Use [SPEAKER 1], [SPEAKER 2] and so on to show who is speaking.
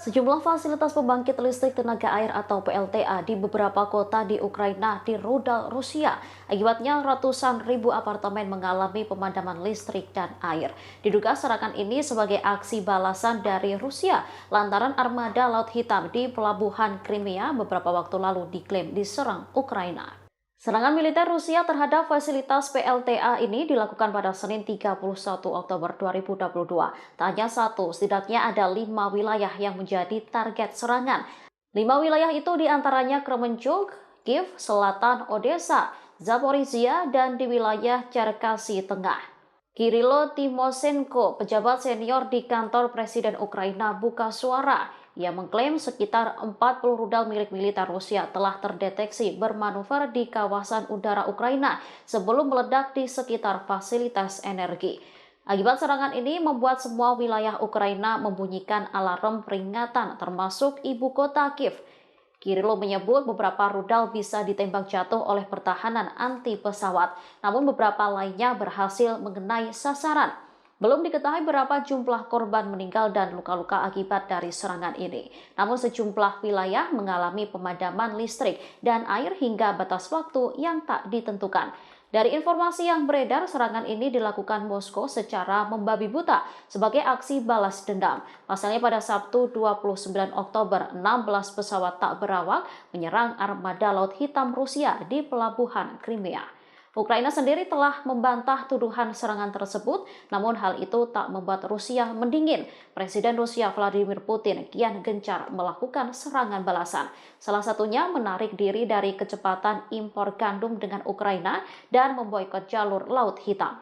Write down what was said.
[SPEAKER 1] Sejumlah fasilitas pembangkit listrik tenaga air atau PLTA di beberapa kota di Ukraina dirudal Rusia. Akibatnya ratusan ribu apartemen mengalami pemadaman listrik dan air. Diduga serangan ini sebagai aksi balasan dari Rusia lantaran armada Laut Hitam di pelabuhan Crimea beberapa waktu lalu diklaim diserang Ukraina. Serangan militer Rusia terhadap fasilitas PLTA ini dilakukan pada Senin 31 Oktober 2022. Tak hanya satu, setidaknya ada 5 wilayah yang menjadi target serangan. 5 wilayah itu diantaranya Kremenchuk, Kiev, Selatan, Odessa, Zaporizhia, dan di wilayah Cherkasy Tengah. Kirilo Timoshenko, pejabat senior di kantor Presiden Ukraina, buka suara. Ia mengklaim sekitar 40 rudal milik militer Rusia telah terdeteksi bermanuver di kawasan udara Ukraina sebelum meledak di sekitar fasilitas energi. Akibat serangan ini membuat semua wilayah Ukraina membunyikan alarm peringatan termasuk ibu kota Kiev. Kirilo menyebut beberapa rudal bisa ditembak jatuh oleh pertahanan anti pesawat, namun beberapa lainnya berhasil mengenai sasaran. Belum diketahui berapa jumlah korban meninggal dan luka-luka akibat dari serangan ini. Namun sejumlah wilayah mengalami pemadaman listrik dan air hingga batas waktu yang tak ditentukan. Dari informasi yang beredar, serangan ini dilakukan Moskow secara membabi buta sebagai aksi balas dendam. Pasalnya pada Sabtu 29 Oktober, 16 pesawat tak berawak menyerang armada Laut Hitam Rusia di pelabuhan Crimea. Ukraina sendiri telah membantah tuduhan serangan tersebut, namun hal itu tak membuat Rusia mendingin. Presiden Rusia Vladimir Putin kian gencar melakukan serangan balasan. Salah satunya menarik diri dari kecepatan impor gandum dengan Ukraina dan memboikot jalur Laut Hitam.